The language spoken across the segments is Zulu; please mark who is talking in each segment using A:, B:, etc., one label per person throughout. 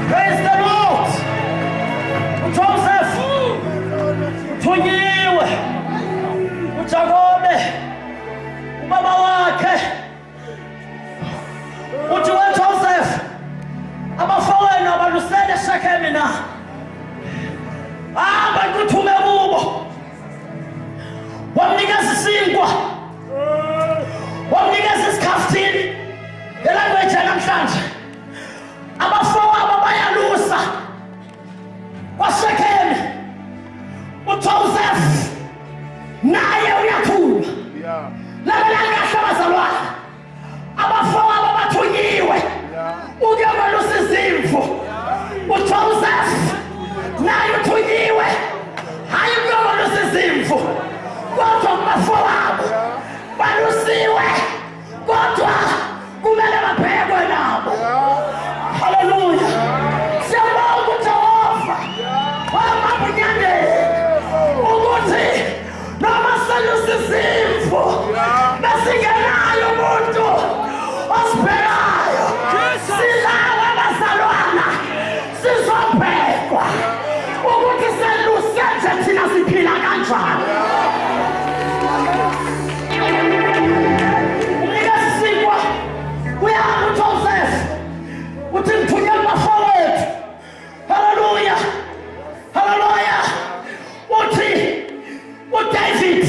A: Praise the Lord. Joseph uthunyiwe, uJakobe ubaba wakhe uthi weJoseph abafowenu abalusele eShekhemu na bakuthume kubo, wamnikeza isinkwa, wamnikeza isikhaftini ngelanguage yanamhlanje. Abafowabo bayalusa kwaShekhemu, uJoseph naye uyathulwa. Lalela kahle bazalwane, abafowabo bathunyiwe ukuyokwelusa izimvu. uJoseph naye uthunyiwe, hayi ukuyokwelusa izimvu, kodwa abafowabo balusiwe, kodwa kumele babhekwe nabo. Hallelujah. Siyabonga uJehova wamabunyandeni ukuthi noma selusa izimvu besingenayo umuntu osibhekayo, silawa abazalwana sizobhekwa ukuthi seluse nje thina siphila kanjani. Unikesisikwa kuyahamba uJoseph uthi ngithunyelwe abafowethu. Hallelujah, hallelujah. Uthi uDavid,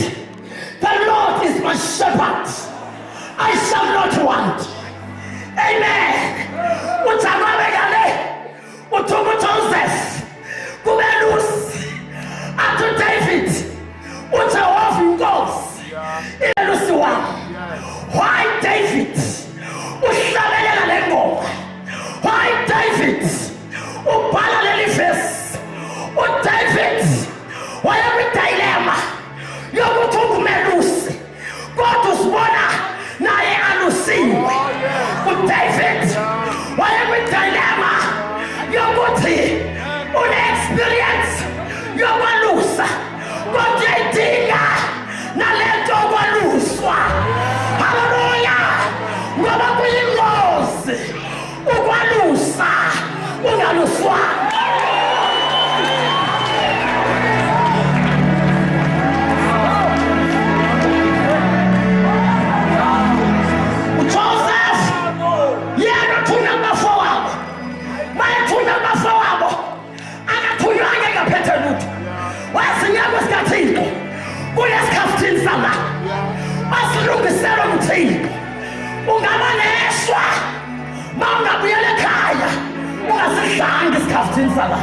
A: the Lord is my shepherd, I shall not want. Amen. UJakobe kale uthi uJoseph kubelusi athi uDavid uJehova inkosi ibelusi wami. Why David uhlabelela le ngoma? Why David ubhala leli verse? uDavid wayekwidilemma yokuthi ungumelusi, kodwa usibona naye alusiwe. uDavid wayekwidilemma yokuthi une-experience yokwalusa, kodwa edinga nalento okwaluswa. Hallelujah. Ngoba kuyingozi ukwalusa ungaluswa. uJoseph yena uthuna abafowabo, bayethuna abafowabo, akathunywanga engaphethe lutho. Wazinyaka esikaThixo kulesikhaftini sama basilungisela umthimba. Ungaba neshwa ma ungabuyela ekhaya ungasidlanga isikhaftini sama.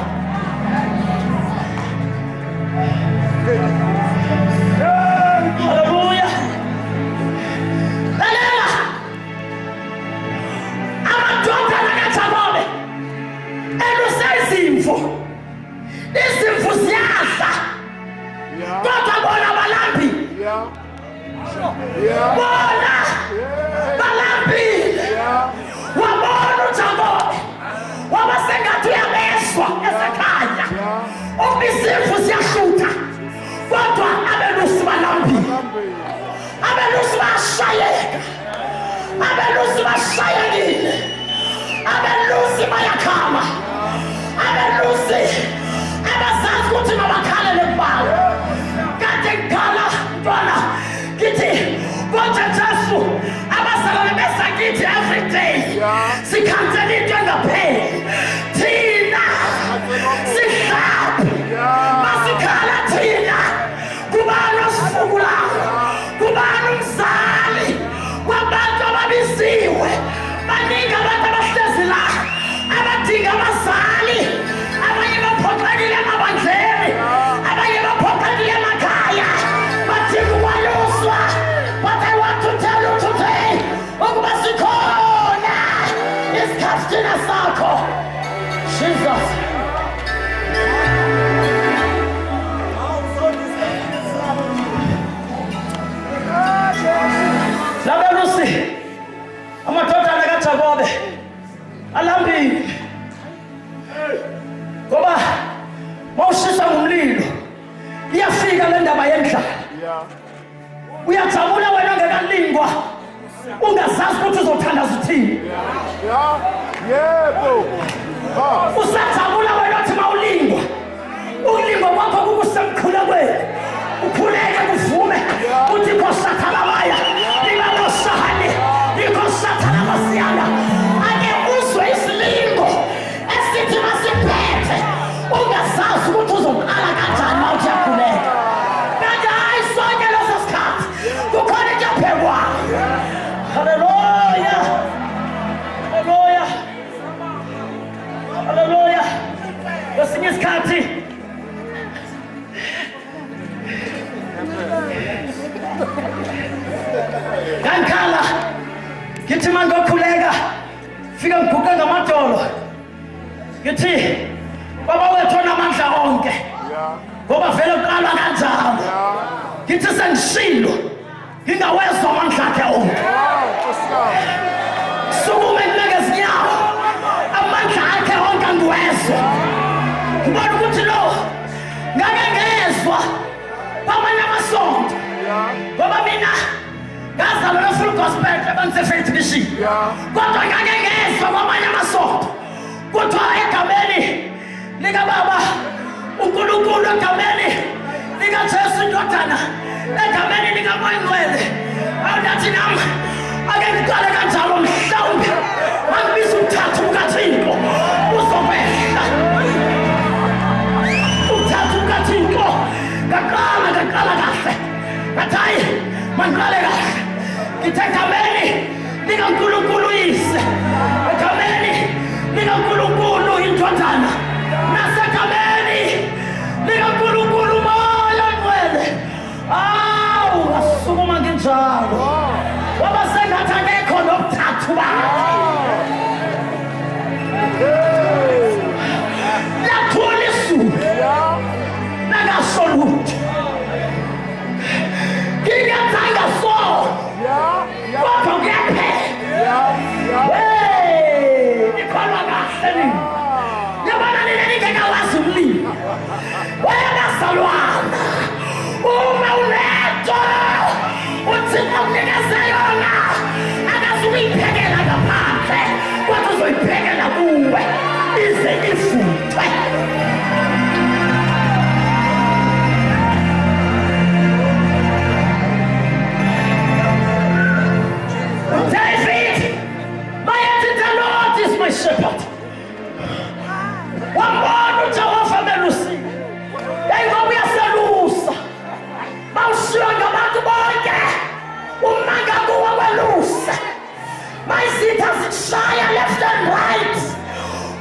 A: Hallelujah. Lalela, amadodana kaJakobe eluse izimvu, izimvu ziyadla, kodwa bona balambi. Bona balambile. Wabona uJakobe waba sengathi uyabeswa esekhaya, izimvu ziyashutha, kodwa abelusi balambile. Abelusi bayashayeka, abelusi bashayekile, abelusi bayakhala, abelusi abazazi ukuthi mabakhalele kubayo. Kanti ngikhala ntwana ngithi kodwa Jesu abazalwane besakithi every day sikhansela into engapheli. Thina sihlaphi masikhala, thina kubani osifukulayo, kubani umzali kwabantu ababisiwe. Baningi abantu abahlezi la abadinga abazali, abanye baphoxekile emabandleni, abanye baphoxekile emakhaya, badinga ukwaluswa. But I want to tell you today ukuba sikhona isikhaftini sakho. Jesus. Labelusi amadodana kaJakobe alambile, ngoba mawushisa ngumlilo iyafika le ndaba yendlala. Uyajabula wena ongekalingwa ungazazi ukuthi uzothandaza uthini.
B: Yebo.
A: Usajabula wena othi mawulingwa. Ukulingwa kwakho kukusemkhulekweni. Ukhuleke kuvume uthi khosathalabaya. Libabosahani. Likosathalabasiyana. Ake uzwe isilingo esithi masiphethe. Ungazazi ukuthi uzoqala kanjani mawuthi yakhuleka. Kanti hayi sonke leso sikhathi kukhona into ephekwayo. Hallelujah. Hallelujah. Hallelujah. Kwesinye isikhathi ngankhala ngithi mangokhuleka fika ngiguqe ngamadolo ngithi baba wethu onamandla onke ngoba vele uqalwa kanjalo ngithi sengishilo ngingawezwa amandla akhe onke sukume ngibeke izinyawo amandla akhe onke angiwezwa ngibona ukuthi lo ngake ngezwa kwamanye amasonto ngoba mina ngazalwa no-Full Gospel ebangise-Faith Mission kodwa ngake ngezwa kwamanye amasonto kuthiwa egameni likababa uNkulunkulu, egameni likaJesu indodana, egameni likaMoya Ngcwele. Awudathi nami ake ngiqale kanjalo mhlawumbe angibiza umthathu ukaThixo uzokwehla. Umthathu ukaThixo ngaqala kahle ngathi hayi mangiqale kahle ngithe egameni likaNkulunkulu Uyise, egameni likaNkulunkulu indodana, nasegameni likaNkulunkulu Moya Ngcwele. Awu ngasukuma nginjalo waba sengathi akekho nokuthathu bakhe. Lathula izulu nangasho lutho ngingathanga so kodwa kuyaphela. Ikholwa kahle nini yabona nina ningekawazi umlilo wayabazalwana uma unento uthina unikeze yona akazukuyiphekela ngaphandle kodwa uzoyiphekela kuwe ize ifuthwe. David, the Lord is my shepherd. Wambona uJehova belusi yayingoba uyaselusa mawushiwa ngabantu bonke umanga kuwa kwelusa mayizitha zikushaya left and right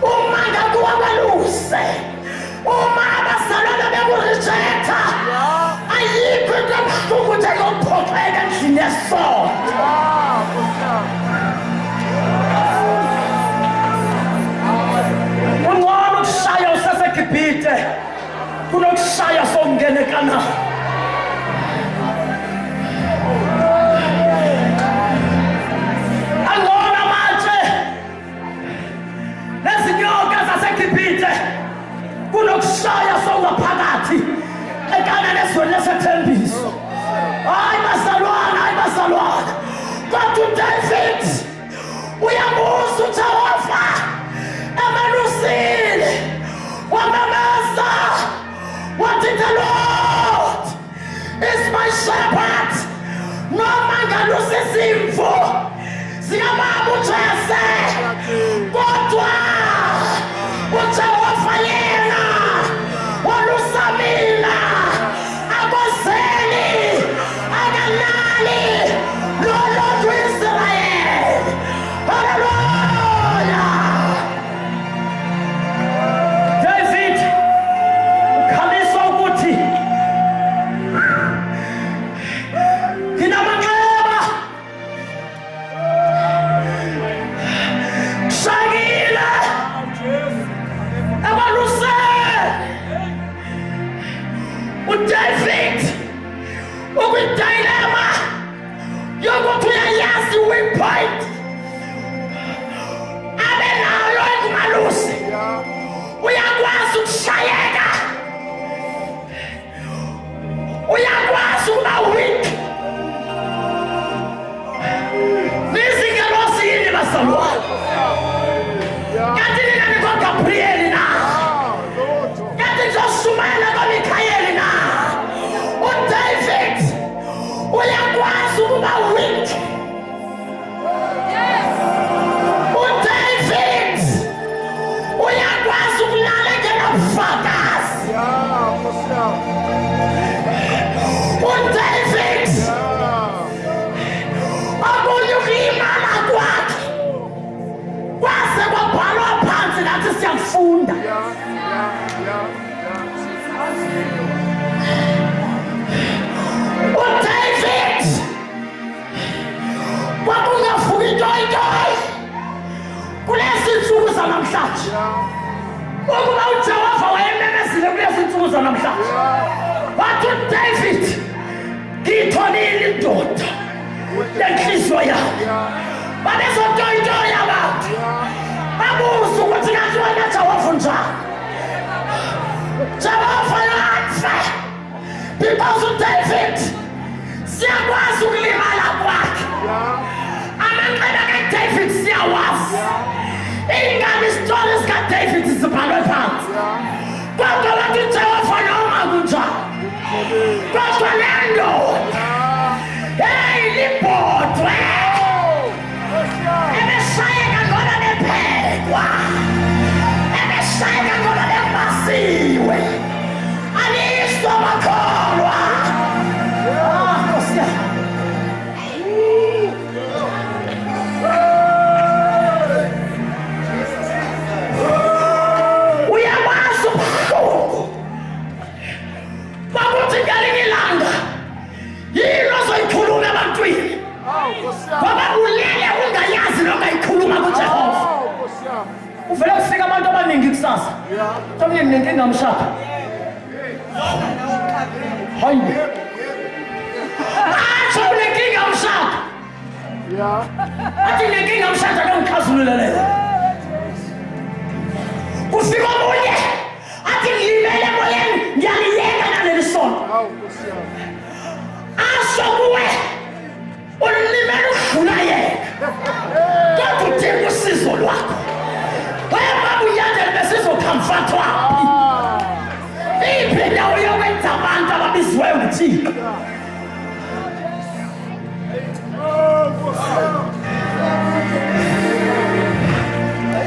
A: umanga kuwa kweluse uma abazalwane bekurijecta ayikho into ebuhlungu nje yokuphoxeka endlini yesonto. Ungcono ukushaya useseGibhithe kunokushaya songene eKanani. Angona manje nezinyoka zaseGibhithe kunokushaya songaphakathi eKanani ezweni lesethembiso. Hayi bazalwana kodwa uDavid uyamuza uJehova emalusile wamamaza wathi the Lord is my shepherd. Noma ngalusa izimvu zikababa uJese kodwa uJehova yena walusa mina akozeli akanali lo-Lord Israel. Hallelujah. David ukhalisa ukuthi nginamanxeba shakile ebaluseni. uDavid ukwidilema yokuthi uyayazi weak point abe nayo ekumalusi. Uyakwazi ukushayeka, uyakwazi ukuba weak. Nizingelosini bazalwane yazi nathi siyafunda. uDavid wakungavuki into kulezi insuku zanamhlanje. Ukuba uJehova wayememezile kulezi insuku zanamhlanje. Wathi uDavid ngitholile indoda lenhliziyo yami. Babezotoyitoya abantu. Babuza ukuthi kathi wena Jehova njani. Jehova yathi because uDavid siyakwazi ukulimala kwakhe. Amanqeba kaDavid siyawazi. Ingane isithole sikaDavid sibhalwe phansi. Kodwa wathi uJehova noma kunjani. Kodwa le ndoda hey libhodwe. Ebeshayeka ngoba bephekwa. Ebeshayeka ngoba bebasiwe. Aniso bakholwa. Nkosi yami. Uyakwazi ubuhlungu bakuthi ngelinye ilanga yilo zoyikhuluma ebantwini. Ngoba ulele ungayazi longayikhuluma kuJehova. Uvele kufika abantu abaningi kusasa. Mhlawumbe nenkinga mshado. Hayi. Athi unenkinga mshado. Athi nenkinga mshado akangixazulule leyo. Kufika omunye athi ngilibele emoyeni ngiyaliyeka naleli sonto. Asho kuwe ulimele udlula yena. Kodwa udinga usizo lwakho. Wema uyandele besizokhamfathwa. Iphi ndawo yokwenza abantu ababiziweyo nguThixo.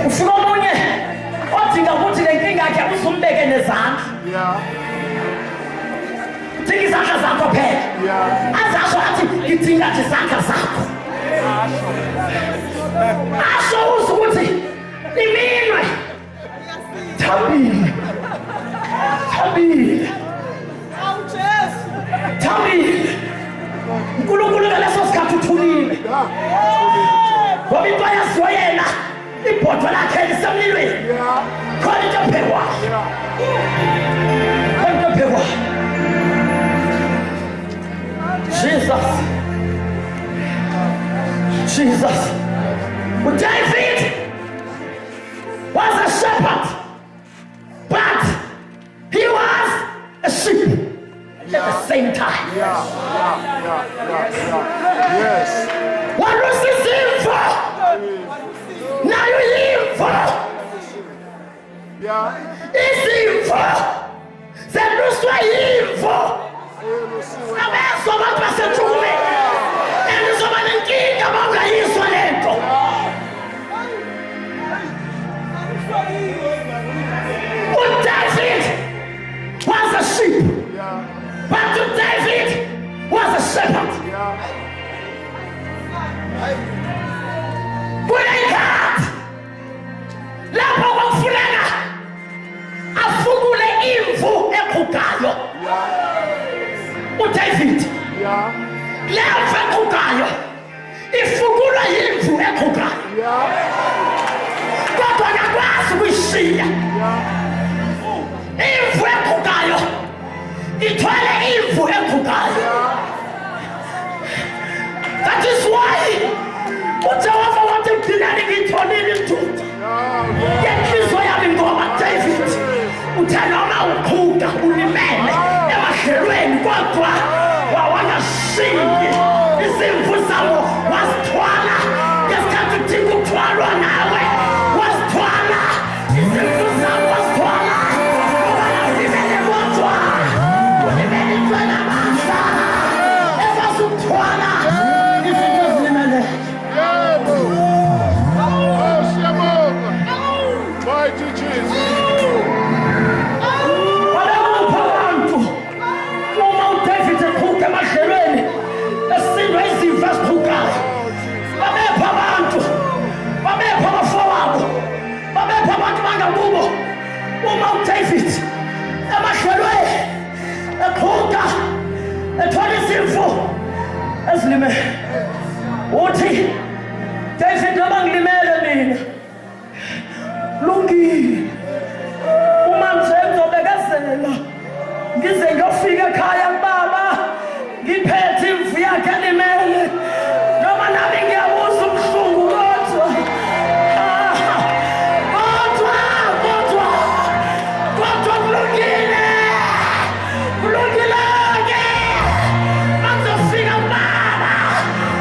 A: Ufika omunye odinga ukuthi le nkinga yakhe usumbeke nezandla. Udinga izandla zakho phela. Azasho athi ngidinga nje izandla zakho. Asho uze ukuthi iminwe thambile. Thambile. Thambile. uNkulunkulu ngaleso sikhathi uthulile. Ngoba into yaziwa yena ibhodwe lakhe lisemlilweni. Khona into ephekwayo. Khona into ephekwayo. Jesus. David was a shepherd, but he was a sheep at the same time.
B: Yes.
A: What was this info? Now you info. It's info. C'est nous info. Amen. So what was it to me? And so many things about the Israel. David was a sheep, but David was a shepherd. Kulenkathi lapho kwakufuneka afukule imvu ekhugayo uDavid. Leyo mvu ekhugayo ifukulwa yimvu ekhugayo. Kodwa akakwazi ukuyishiya. Imvu ekhugayo ithwele imvu ekhugayo. That is why uJehova wathi ngidinani ngitholile indoda yenhliziyo yami ngoba David uthe noma ukhuga ulimele emahlelweni kodwa wawangashiyi izimvu zawo wasithwala ngesikhathi udinga ukuthwalwa nawe wasithwala izimvu zawo wasithwala ngoba ulimele kodwa ulimele ithwala amandla esasukuthwala izinto ezilimele.
B: Mighty Jesus.
A: Abantu uma uDavid ekhuga emahlelweni ezilimele. Uthi David noma ngilimele mina lungile uma nje ngizobekezela ngize ngiyofika ekhaya kubaba ngiphethe imvu yakhe elimele noma nami ngiyabuza ubuhlungu kodwa kulungile kulungile-ke ngizofika kubaba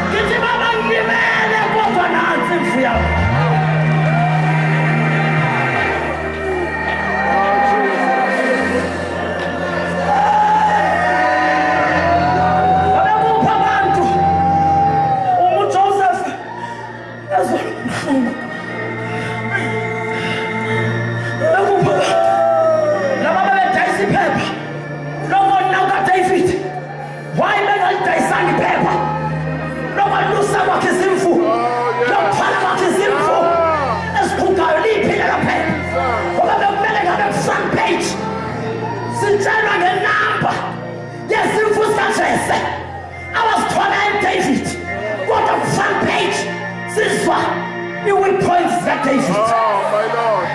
A: ngithi baba ngilimele kodwa nansi imvu yakhe. I was told David, what a front page. This one, you will point that David.
B: Oh, my Lord.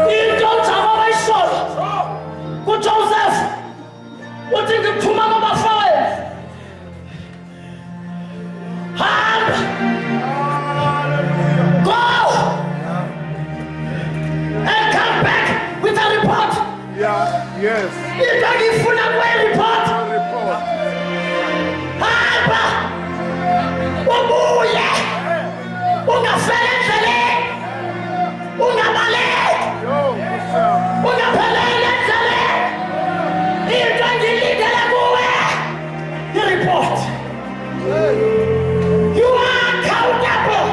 A: You don't have my soul. Good Joseph, what did you do, Mama Fire?
B: Yes.
A: Nitagifuna kwa report. Hapa. Ubuye. Ungafelele. Ungabale. Ungapelele zale. Itangilidele kuwe. The report. You are accountable.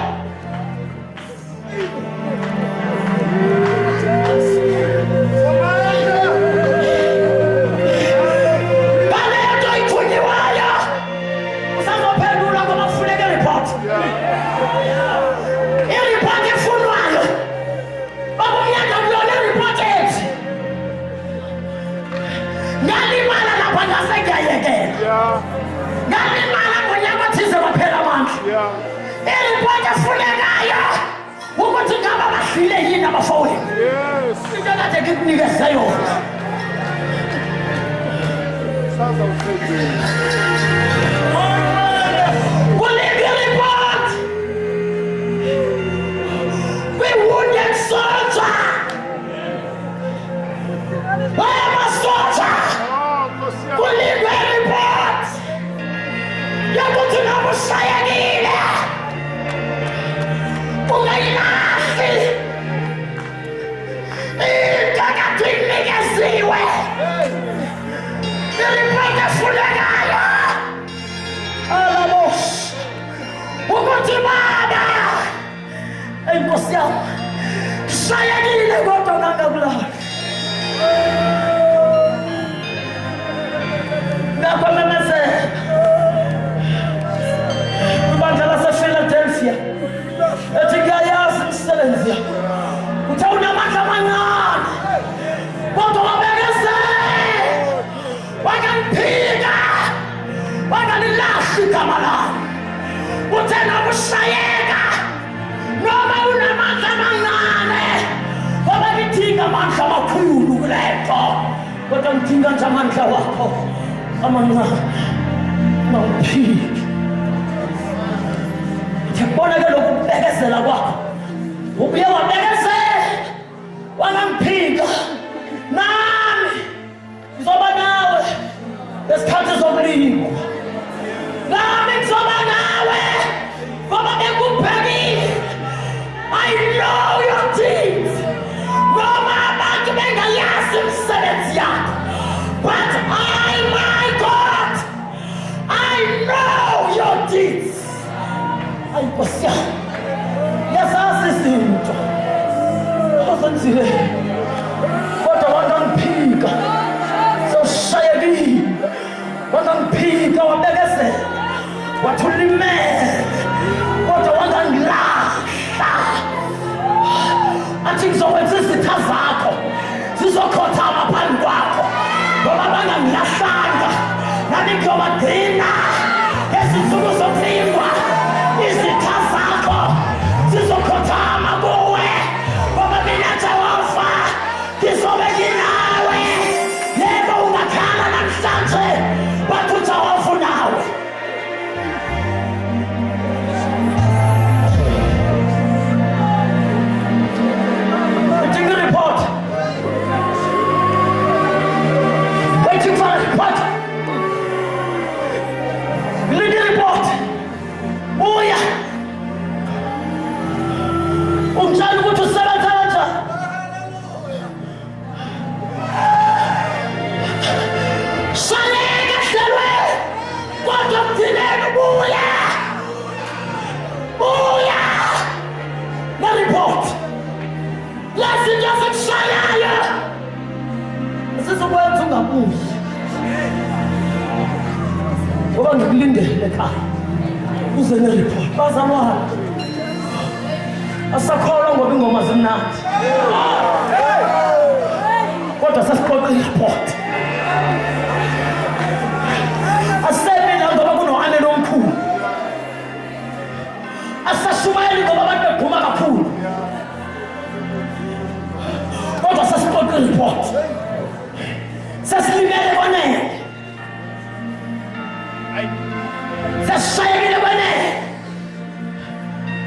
A: athi ngizokwenza izitha zakho zizokhothama phambi kwakho ngoba bangangilahlanga nami ngiyobagcina ezinsuku zokulingwa izitha zakho zizokhothama kuwe ngoba mina Jehova ngizobe nginawe yebo ungakhala namhlanje bathi uJehova nawe. Ngoba ngikulindele ekhaya uze ne-report bazalwane asakholwa ngoba ingoma zimnandi kodwa sasiqoqa i-report asebe la ngoba kuno-anele omkhulu asashumayeli ngoba abantu begquma kakhulu kodwa sasiqoqa i-report sasilimele kwanele sasishayekile kwanele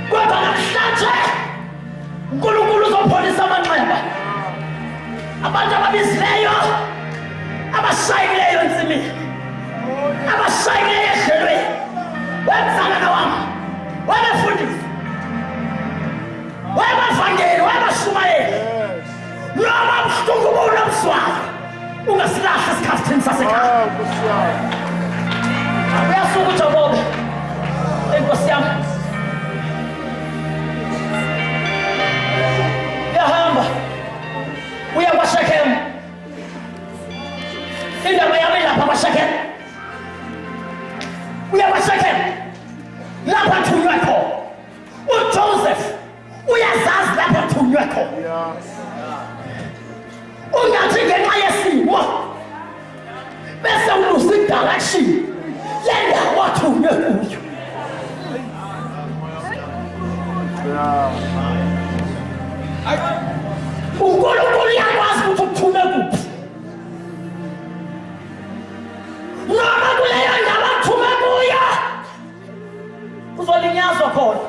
A: kodwa namhlanje uNkulunkulu uzopholisa amanxeba abantu ababizileyo abashayekileyo ensimini abashayekileyo ehlelweni wemzalwana wami wabefundisi wabavangeli wabashumayeli noma buhlungu bunomswalo ungasilahla esikhathini sasekhaya uyasuka uJakobe enkosi yami uyahamba uya kwaShekhemu indaba yami lapha kwaShekhemu uya kwaShekhemu lapha thunywe khona uJoseph uyazazi lapha thunywe khona ungathi ngenxa yesimo bese ulusa i-direction lendawo wathunywe kuyo. uNkulunkulu uyakwazi ukuthi ukuthume kuphi noma kuleyo ndawo athume kuyo uzolinyazwa khona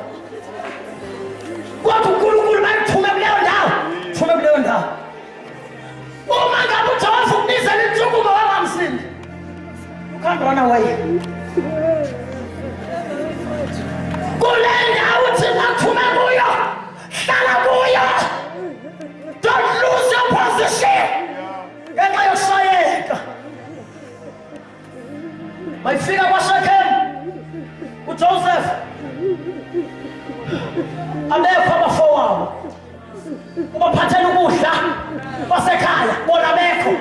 A: kodwa uNkulunkulu mayithume kuleyo ndawo thume kuleyo ndawo. Uma ngabe uJehova ukubizela insuku wangamsindi you can't run away kule ndawo thina thume kuyo hlala kuyo. Don't lose your position ngenxa yokushayeka. Mayifika kwaShekhemu uJoseph abekho abafowabo ubaphathela ukudla kwasekhaya bona bekho.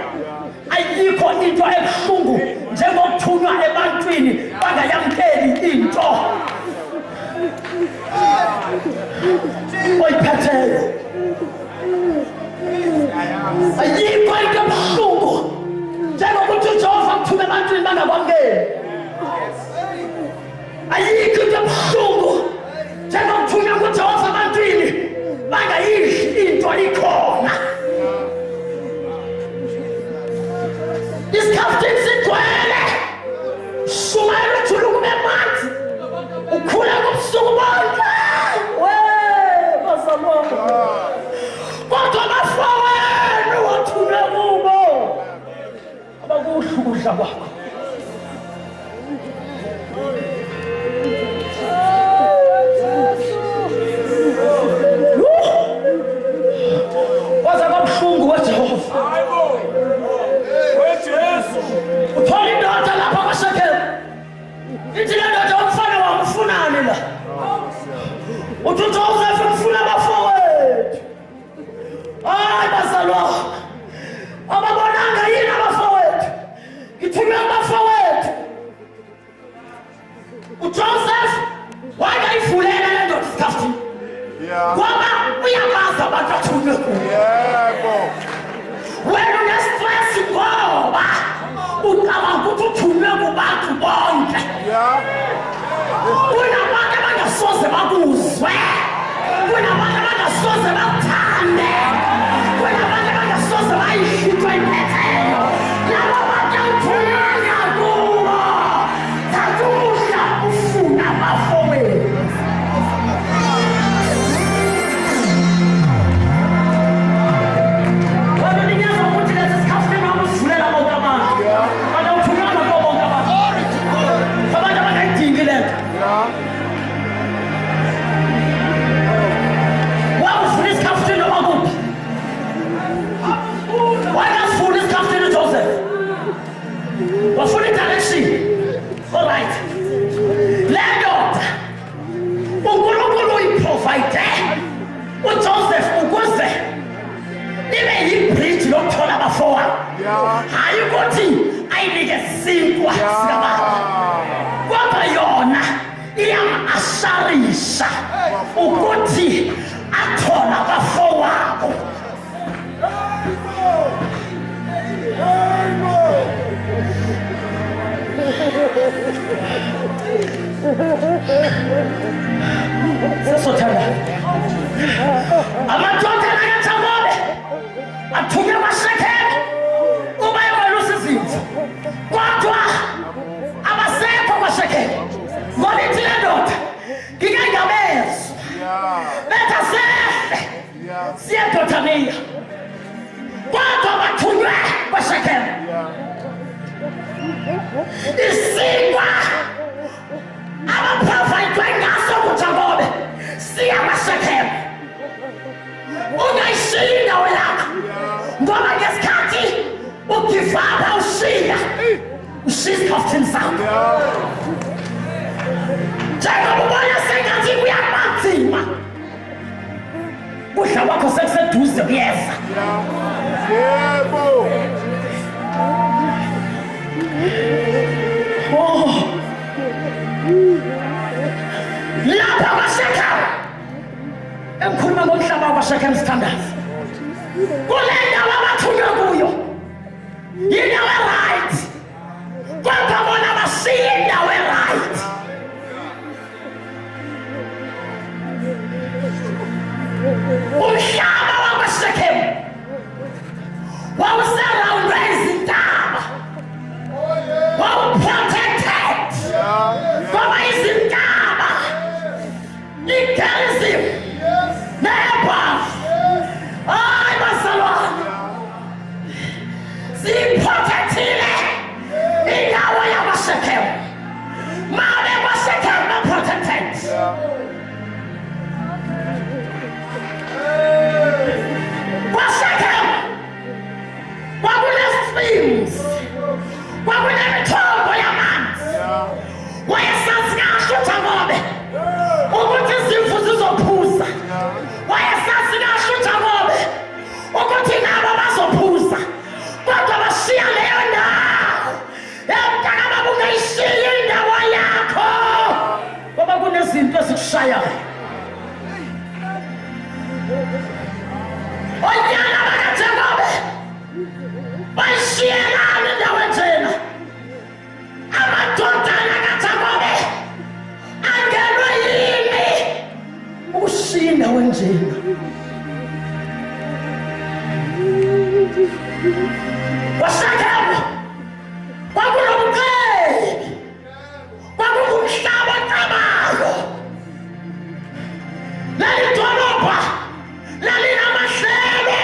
A: Ayikho into ebuhlungu njengokuthunywa ebantwini bangayamkeli into oyiphetheyo. Ayikho into ebuhlungu njengokuthi uJehova akuthume ebantwini bangakwamkeli. Ayikho into ebuhlungu njengokuthunywa kuJehova ebantwini bangayidli into ikhona. Isikhathini sigcwele shumayela uthulukume emanzi ukhula kubusuku bonke bazalwane kodwa abafowenu wathunywe kubo abakuhle ukudla kwakho. Waza kabuhlungu weJehova uthola indoda lapha kwaShekhemu ithi le ndoda umfana wamfunani la uthi uJoseph ufuna abafowethu. Hayi bazalwane ababonanga yini abafowethu ngithunywe abafowethu. uJoseph wayengayivulele le ndoda isikhathini ngoba uyamazi abantu athunywe Alright. Lendoda uNkulunkulu uyiprovide uJoseph ukuze ibe yibridge lokuthola abafowabo. Hayi ukuthi ayinike isinkwa sikababa. Kodwa yona iyam-asharisha ukuthi athola abafowabo. Sesothanda amadodana kaJakobe athunywe kwaShekemu uba yokwelusa izimvu, kodwa abasekho kwaShekemu ngoba ithi le ndoda ngike ngabezwa bethi asehle siye eDothaniya, kodwa bathunywe kwaShekemu. Isinkwa abaprovayidwe ngaso kuJakobe siya kwaShekemu. Ungayishiyi indawo yakho ngoba ngesikhathi ugivapha ushiya isikhathini sakho. Njengoba ubona sengathi kuyabanzima, kudla kwakho sekuseduze kuyeza.
B: Yebo.
A: Lapha kwaShekemu, engikhuluma ngomhlaba kwaShekemu sithandazi, kule ndawo abathunywe kuyo yindawo e-right, kodwa bona bashiye indawo e-right. Umhlaba wakwaShekemu wawusurroundwe izintaba, wawuprotected ngoba izintaba, iGerizim neBhali, hayi bazalwane, siyiprotectile indawo yakwaShekemu. Mabe kwaShekemu ba-protected, kwaShekemu kwakune-streams, kwakunemithombo yamanzi. Wayesazi kahle uJakobe ukuthi izimvu zizophuza, wayesazi kahle uJakobe ukuthi nabo bazophuza, kodwa bashiya leyo ndawo. Mntaka baba, ungayishiya indawo yakho ngoba kunezinto ezikushayayo. Onyana bakaJakobe bayishiyelana indawo enjena. Amadodana kaJakobe angenwe yini ukushiya indawo enjena? KwaShekemu kwakunobuqebi, kwakungumhlaba ocabayo. Leli dolobha lalinamahlelo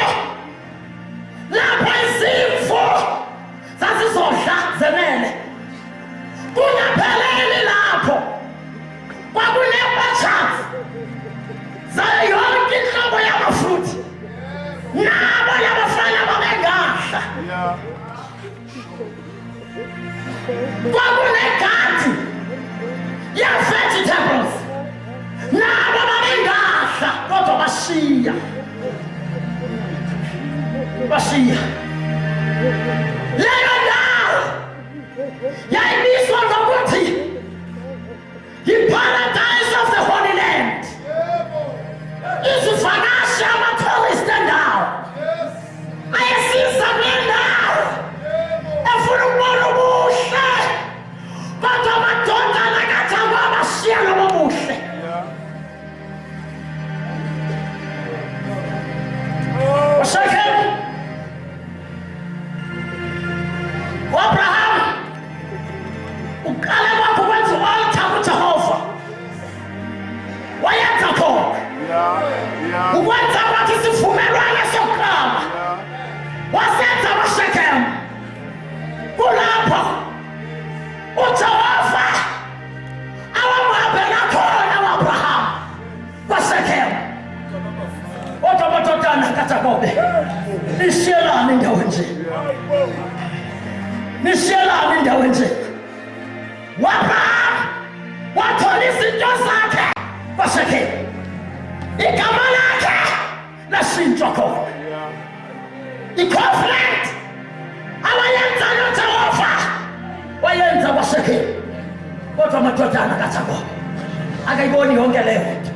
A: lapho izimvu zazizodla zenele. Kungapheleli lapho, kwakunee-orchards zayo yonke inhlobo yamafruthi, nabo labafana babengahla. Kwakunegadi ye-vegetables, nabo babengahla, kodwa bashiya. Leyo ndawo yayibizwa ngokuthi yi-Paradise of the Holy Land. Izivakashi, ama-tourist endawo ayesiza kule ndawo efuna ukubona ubuhle, kodwa amadodana kaJakobe ashiya lobo buhle. KwaShekemu, u-Abraham uqala kwakho kwenza u-altar kuJehova, wayenza khona ukwenza kwakhe isivumelwano sokuqala, wasenza kwaShekemu. Kulapho uJehova awamhambela khona u-Abraham kwaShekemu. Kodwa amadodana kaJakobe nishiyelane indawo enje, nishiyelane indawo enje. kwaShekhem. Kodwa amadodana kaJakobe akayiboni yonke leyo nto.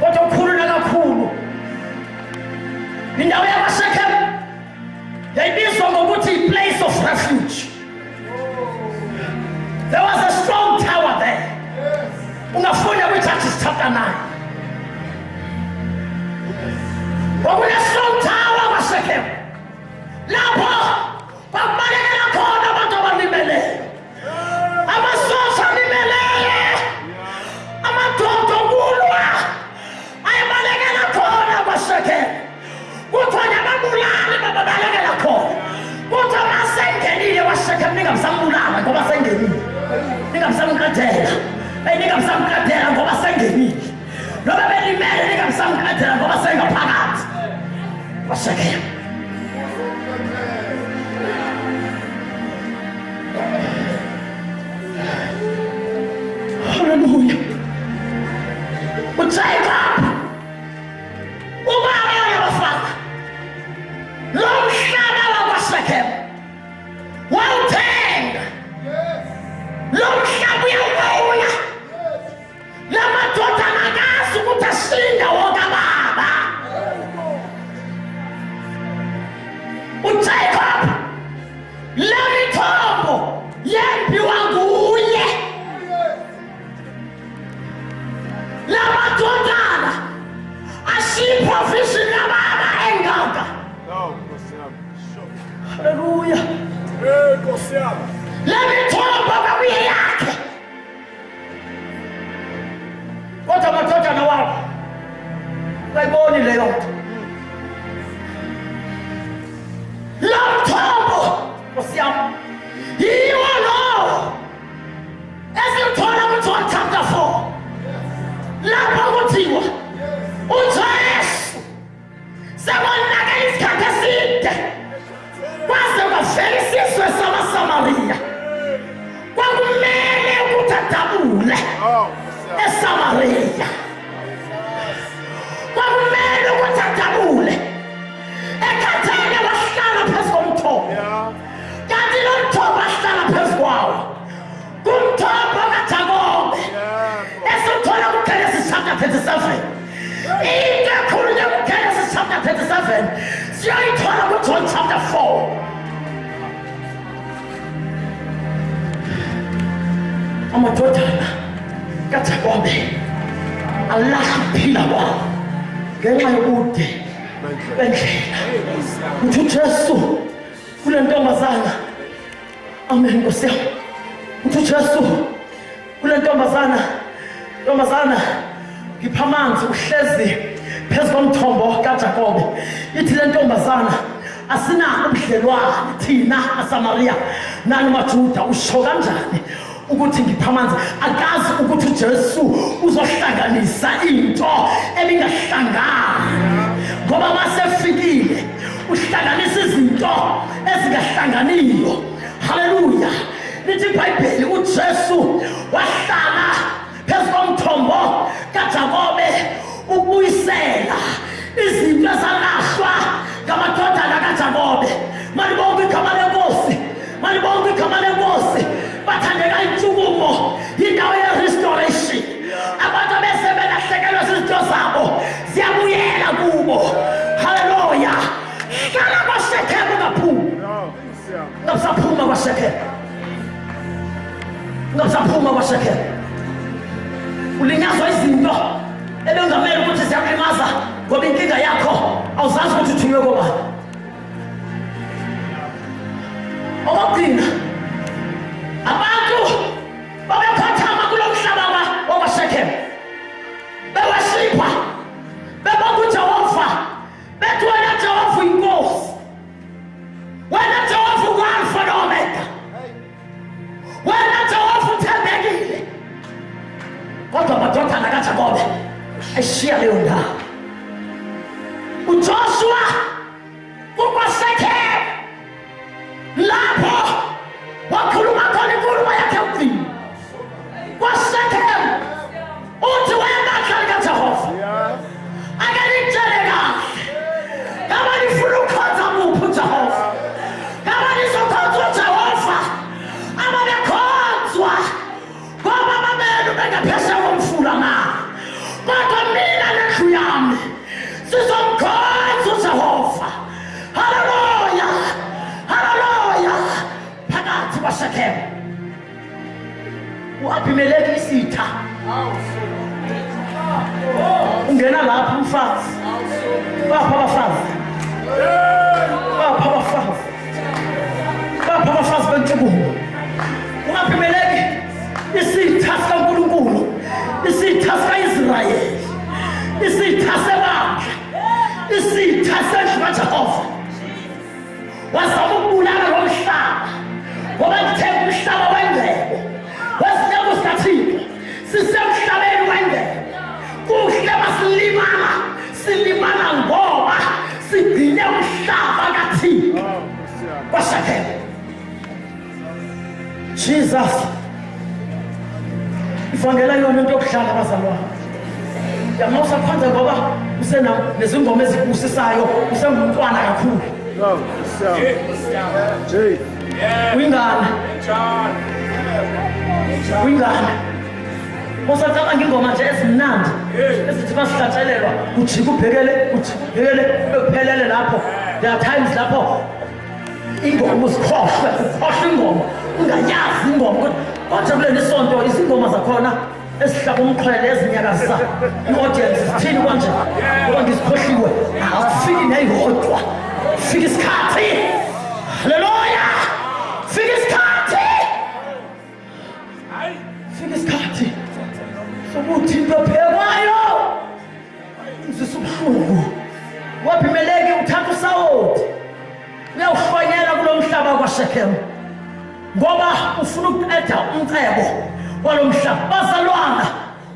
A: Kodwa ukhulula kakhulu indawo yakwaShekhem yayibizwa ngokuthi i-place of refuge. There was a strong tower there. Ungafunda kwiJudges chapter 9. Kwakune strong tower kwaShekhem. Lapho kwakubalekela khona abantu abalimeleyo. Amasosha alimeleyo. Amadoda okulwa ayebalekela khona kwaShekhem. Kuthiwa nababulali babalekela khona. Kuthiwa masengenile kwaShekhem ningamsambulala ngoba sengenile. Ningamsamqathela. Ningamsamqathela ngoba sengenile. Noba belimele ningamsamqathela ngoba sengaphakathi kwaShekhem. Hallelujah. uJacob ubaba yabafana lo mhlaba wakwaShekhem wawuthenga. Lo mhlaba uyawona. Lamadoda akazi ukuthi ashinda wonke baba. uJacob le mithombo yembiwa nguye. Lamadodana ashiya provision yababa engaka. Hallelujah. Le mithombo kwakuye yakhe. Kodwa amadodana wabo bayiboni leyo nto. Lo mthombo Nkosi yami yiwo lo esithola kuJohn chapter 4. Lapho kuthiwa uJesu sekonakele isikhathi eside kwaze kwavela isizwe samaSamariya. Kwakumele ukuthi adabule eSamariya. Kwakumele ukuthi adabule ekhathele wahlala phezu komthombo. Kanti lo mthombo wahlala phezu kwawo kumthombo kaJakobe. Esithola kuGenesis chapter 37. Into ekhulunywa kuGenesis chapter 37 siyoyithola kuJohn chapter 4. Amadodana kaJakobe alahla ukuphila kwawo ngenxa yobude bendlela. Uthi uJesu kule ntombazana. Amen Nkosi yami. Uthi uJesu kule ntombazana ngipha amanzi uhlezi phezu komthombo kaJakobe. Ithi le ntombazana asinako ubudlelwane thina maSamariya nani maJuda. Usho kanjani ukuthi ngipha amanzi? Akazi ukuthi uJesu uzohlanganisa into ebingahlangani, ngoba masefikile uhlanganisa izinto ezingahlanganiyo. Haleluya. Lithi iBhayibheli uJesu wahlala phezu komthombo kaJakobe ukubuyisela izinto ezalahlwa ngamadodana kaJakobe. Malibonke igama leNkosi. Malibonke igama leNkosi. Bathandeka intshukumo yindawo ye-restoration. Abantu bese belahlekelwa zizinto zabo ziyabuyela kubo. Haleluya. Hlala kwaShekhem ungaphumi. Ungasaphuma kwaShekhem. Ungasaphuma kwaShekhem. Ulinyazwa izinto ebengamele ukuthi ziyakulimaza ngoba inkinga yakho awuzazi ukuthi uthunywe kobani. Okwakugcina abantu babekhothama kulo mhlaba wakwaShekhem. Bewashipha bebonga uJehova bethi wena Jehova uyinkosi. Wena Jehova u-Alpha no-Omega. Wena Jehova uthembekile. Kodwa amadodana kaJakobe eshiya leyo ndawo. uJoshua ukwaShekhem lapho wakhuluma khona inkulumo yakhe yokuqina. KwaShekhem uthi wena mdlali kaJehova ake nitshele kahle kama nifuna ukukhonza muphi uJehova, kama nizokhonza uJehova ama bekhonzwa u-Abimeleki isitha ungena lapha umfazi bapha abafazi bentshukumo u-Abimeleki isitha sikaNkulunkulu isitha sika-Israyeli isitha sebandla isitha sendlu kaJehova wazama ukubulala lo mhlaba ngoba ngithenga umhlaba wendlebe wezinyawo zikaThixo sisemhlabeni wendlebe kuhle silimana ngoba sigcine umhlaba kaThixo kwaShekemu. Jesus ivangela yona into yokuhlala abazalwane yama usaphanza ngoba nezingoma ezikusisayo usengumntwana kakhulu uyingane usacabanga ingoma nje ezimnandi ezithi basihlatshelelwa ujike ubhekele uphelele lapho. There are times lapho ingoma uzikhohlwe ingoma ungayazi ingoma kodwa kuleli sonto izingoma zakhona esihlaba umxhwele ezinyakazisa i-audience sithini kwanje ngoba ngizikhohliwe awufiki neyodwa fika isikhathi haleluya fika isikhathi sokuthi into phekwayo ngizisa ubuhlungu. U-Abimeleki uthatha uSawuli uyawuhlwanyela kulo mhlaba kwaShekemu ngoba ufuna ukuqeda umcebo walo mhlaba. Bazalwana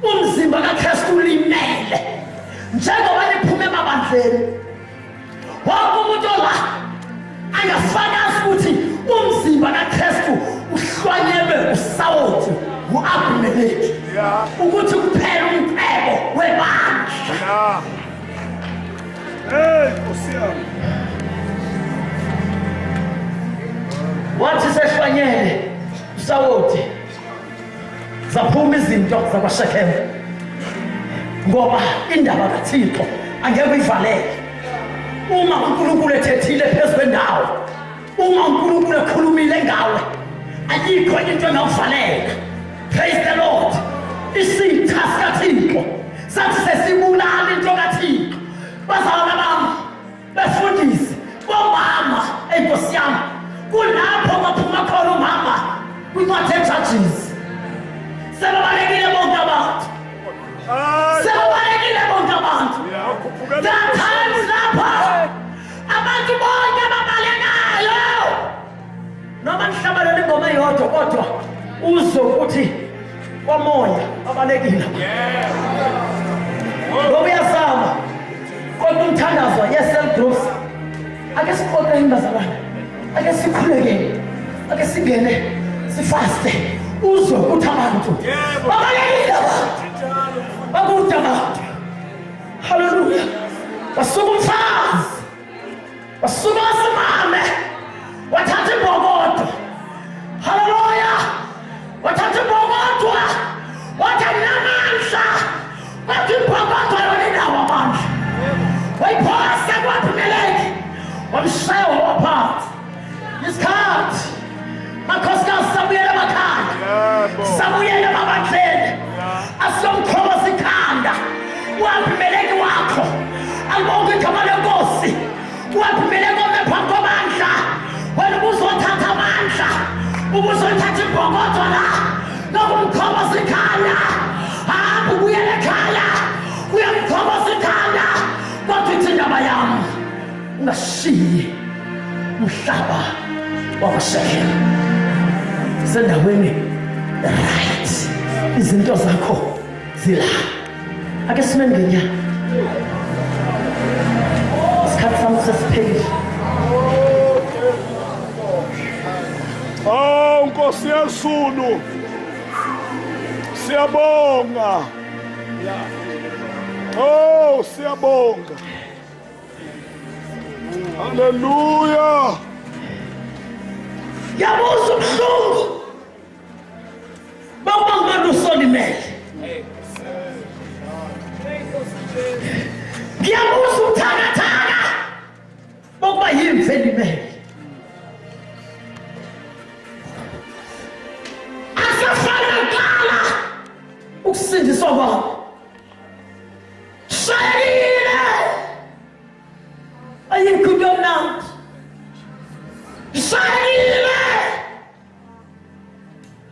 A: umzimba kaKristu ulimele njengoba niphume emabandleni wonke umuntu la angafakazi ukuthi umzimba kaKristu uhlwanyelwe uSawuli u-Abimeleki ukuthi kuphela umcebo webandla. Wathi sehlwanyele uSawuli zaphuma izinto zakwaShekemu ngoba indaba kaThixo angeke uyivalele. Uma uNkulunkulu ethethile phezu kwendawo, uma uNkulunkulu ekhulumile ngawe, ayikho into engawuvalela. Praise the Lord. Isitha sikaThixo sathi sesibulala into kaThixo. Bazalwane bami befundisi bomama enkosi yami kulapho baphuma khona umama kwincwadi yeJudges. Sebabalekile bonke abantu. There are times lapha abantu bonke babalekayo noma nihlabelela ingoma eyodwa kodwa uzwe ukuthi komoya babalekile. Ngoba uyazama kodwa umthandazo yesel groups ake siqoqe imbazalwane ake sikhulekele ake singene sifaste uzwe ukuthi abantu babalekile bakude abantu. Hallelujah. Basuka umfazi basuka asimame wathatha imbokodo. Hallelujah. Wathatha imbokodo wathi namandla wathi imbokodo yona inawo amandla wayiphasa ku-Abimeleki wamshaya waphansi. Isikhathi makhosikazi sabuyela emakhaya sabuyela emabandleni asiyomkhoboza ikhanda u-Abimeleki wakho alibonke igama lenkosi. U-Abimeleki ome phambi kwamandla wena ubuzothatha amandla ubuzothatha imbokodo la nokumkhoboza ikhanda hamba ubuyele ekhaya uyamkhoboza ikhanda kodwa ithi indaba yami ungashiyi umhlaba wakwaShekemu sendaweni right. Izinto zakho zila ake simeni ngenyanga isikhathi sami sesiphelile.
B: Nkosi yezulu siyabonga. Siyabonga. Haleluya.
A: Yabuza ubuhlungu bawubanga usolimele. Ngiyabuza ubuthakathaka bokuba yimve elimele. Asafana ukusindiswa kwami. Shayile ayikho into emnandi. Shayile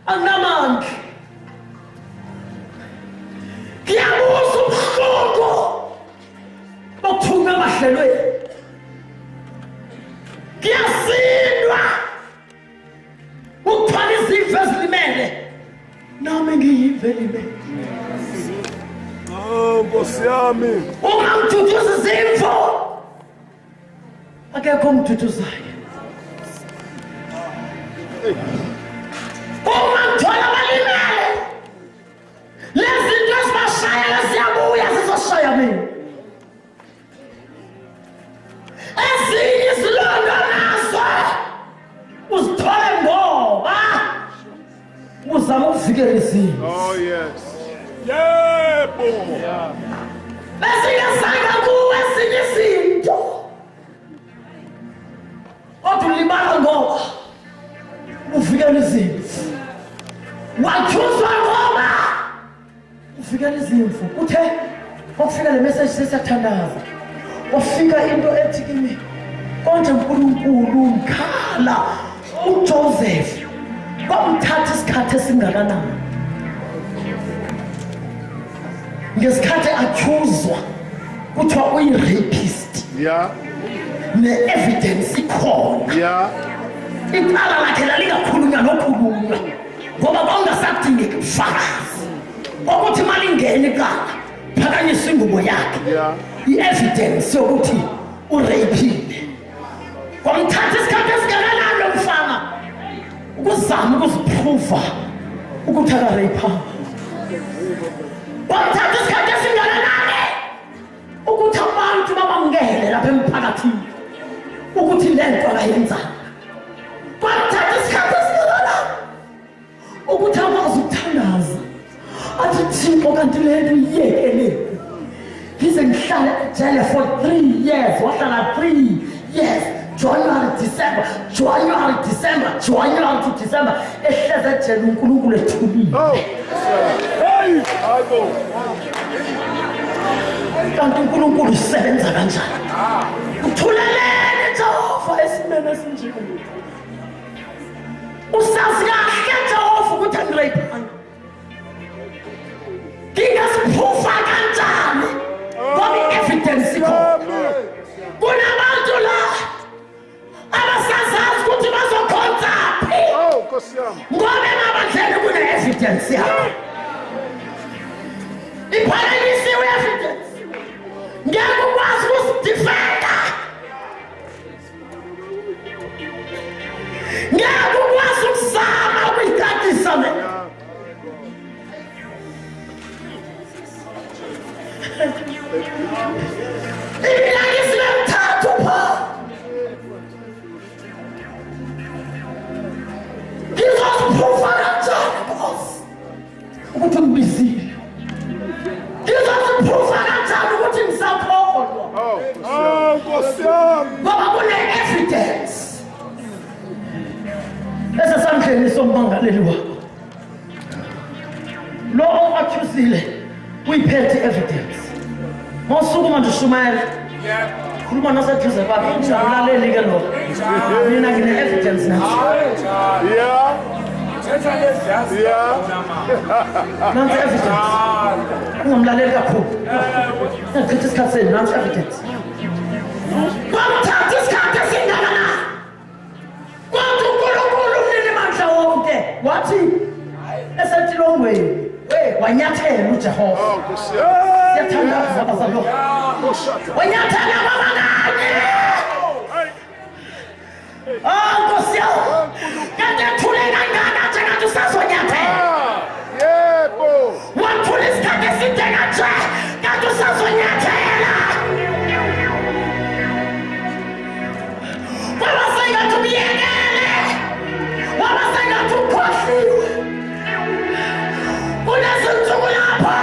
A: anginamandla. Ngiyabuza ubuhlungu bokuthunywa emahlelweni. Ngiyasindwa ukuthwala izimvu ezilimele nami ngiyive limele.
B: Nkosi yami.
A: Uma ngithuthuza izimvu akekho ongithuthuzayo. Uma ngithwala abalimele lezi zinto ezibashayela ziyabuya zizoshaya mina. Ezinye izilonda nazo uzithole ngoba uzama ukuvikela izimo.
B: Oh yes. Yebo.
A: Ezinye zanga kuwe ezinye izinto kodwa ulimala ngoba uvikela izimvu. Wathuswa ngoba uvikela izimvu. Uthe wakufika le message sesiyathandaza. Wafika into ethi kimi konje uNkulunkulu umkhala uJoseph kwamthatha isikhathi esingakanani. Ngesikhathi accused kuthiwa uyi-rapist.
B: Yeah.
A: Ne-evidence ikhona.
B: Yeah.
A: Icala lakhe lalingakhulunywa nokhulunywa ngoba kwakungasadingeki ubufakazi ukuthi imali ingene icala phakanyisa ingubo yakhe.
B: Yeah.
A: I-evidence yokuthi ureyphile. Kwamthatha isikhathi esingakanani lo mfana ukuzama ukuziphruva ukuthi akareyphanga. Kwamthatha isikhathi esingakanani ukuthi abantu babamukele lapha emphakathini ukuthi le nto akayenzanga. Kwamthatha isikhathi esingakanani ukuthi akwazi ukuthandaza athi Thixo kanti le nto iyekele. Ngize ngihlale ejele for 3 years. Wahlala 3 years. January to December to December. Ehleze ejele uNkulunkulu ethulile.
B: Oh. Hey. Hayibo.
A: Kanti uNkulunkulu usebenza kanjani? Uthulelene Jehova esimene esinjini. Usazi kahle Jehova ukuthi angireyphanga. Ngingaziphufa kanjani? Ngoba i-evidence ikhona. Kunabantu la abasazazi ukuthi bazokhonzaphi.
B: Oh, Nkosi yami.
A: Ngoba emabandleni kune-evidence yakho. Iphakanyisiwe i-evidence. Ngeke ukwazi ukuzidifenda. Ngeke ukwazi ukuzama ukuyikatisa mina. Imilakiso emithathu pha. Ngizoziphufa kanjani Nkosi ukuthi ngibizile? Ngizoziphufa kanjani ukuthi ngisakholwa?
B: Oh, Nkosi yami.
A: Ngoba kune-evidence esesandleni sommangaleli wakho. Lo o-accusile uyiphethe i-evidence. Mawusukuma nje ushumayela. Khuluma naseduze kwakhe. Ulaleli-ke lo. Mina ngine-evidence nathi.
B: Yeah. Yeah.
A: Nansi evidence. Ungamlaleli kakhulu. Ngachitha isikhathi senu, nansi evidence. Kwamthatha isikhathi esingakanani? Kwathi uNkulunkulu umnini mandla wonke wathi esentilongweni wanyathela uJehova.
B: Oh, Nkosi yami.
A: Siyathandaza abazalo. Wanyathela kwabangane. Nkosi yami. Kanti ethule kangaka njengathi usazonyathela.
B: Yebo.
A: Wathula isikhathi eside kanje kanti usazonyathela. Waba sengathi ubiyekele. Waba sengathi ukhohliwe. Kunezinsuku lapha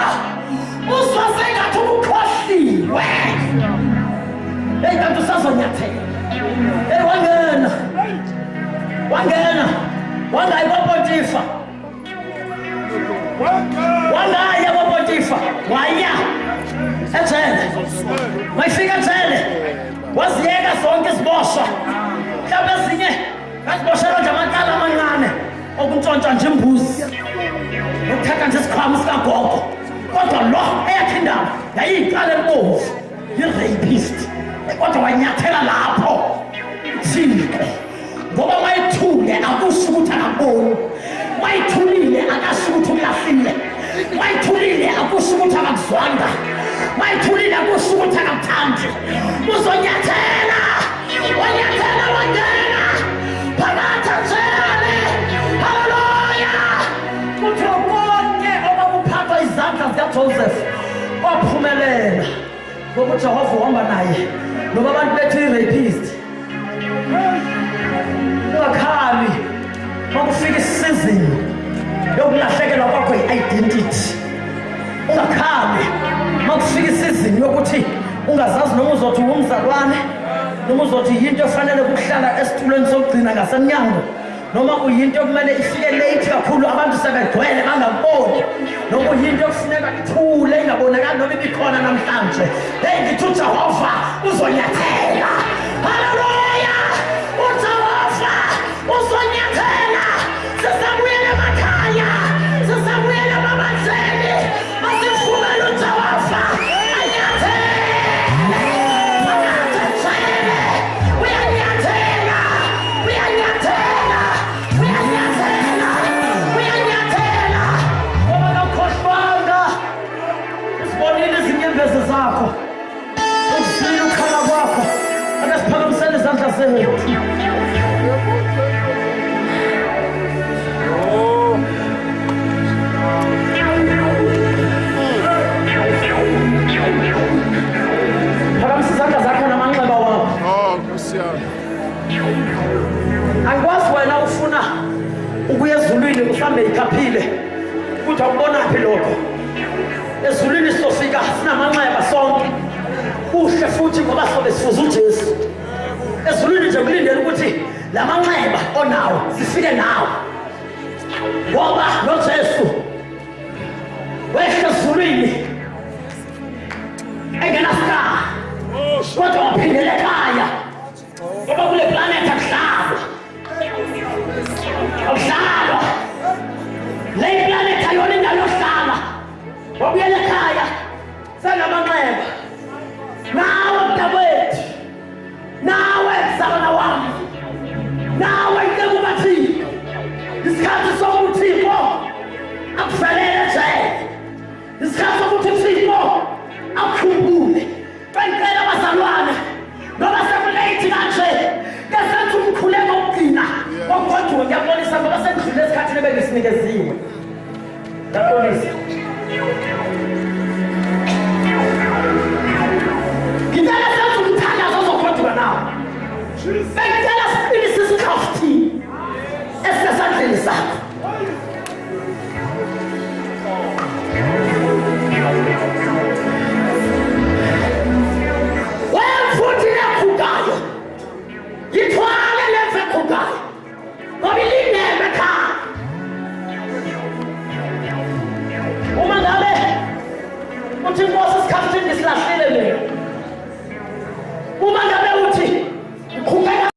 A: uzwa sengathi ukhohliwe. Hey, kanti usazonyathela. Hey, wangaya kwaPotifa. Wangaya waya ejele mayifika ejele waziyeka zonke iziboshwa mhlawumbe ezinye ngaziboshelwa nje amaqala amancane okuntshontsha nje imbuzi nokuthatha nje isikhwama sikagogo kodwa lo eyakhe indaba yayiyiqala ebomvu yi-rapist kodwa wanyathela lapho Thixo ngoba mayithule akusho ukuthi akaboni mayithulile akasho ukuthi umlahlile mayithulile akusho ukuthi akakuzwanga mayithulile akusho ukuthi akakuthandi uzonyathela wanyathela wangena phakathi ejele haleluya kutho konke obakuphatha izandla zikaJoseph waphumelela ngoba uJehova uhamba naye ngoba abantu bethu i-rapist ungakhali makufika isizini yokulahlekelwa kwakho i-identity ungakhali makufika isizini yokuthi ungazazi noma uzothi umzalwane noma uzothi yinto efanele ukuhlala esitulweni sokugcina ngasemnyango noma uyinto okumele ifike late kakhulu abantu sebegcwele bangaboni noma uyinto okufuneka ithule ingabonakali noma ibikhona namhlanje hey ngithi uJehova uzonyathela haleluya uJehova uzonyathela sisabuyela emakhaya sisabuyela emabandleni masifumele uJehova zakho usile ukhala kwakho akasiphakamisele izandla zethu phakamisa izandla zakho namanxeba wakho angikwazi wena ufuna ukuya ezulwini mhlawumbe ikhaphile ukuthi awubonaphi lokho ezulwini sofika sinamanxeba sonke kuhle futhi ngoba sobe sifuza uJesu ezulwini nje kulindele ukuthi la manxeba onawo sifike nawo ngoba noJesu wehla ezulwini engenasika kodwa waphindela ekhaya ngoba kule planet akuhlalwa le planet ayona indawo yohlala wabuyela ekhaya sanamanxeba nawe mntakwethu nawe mzalwana wami nawe ntekubathini isikhathi sokuthi uThixo akuvalele ejele isikhathi sokuthi uThixo akukhumbule bengicela abazalwane ngoba sekulate kanje kesenza umkhuleko wokugcina wokugodwa ngiyabonisa ngoba sendlule esikhathini ebengisinikeziwe ngiyabonisa ngicela senze umthandazo ozogodwa nawo bengicela siqinisise isikhathi esisesandleni sakho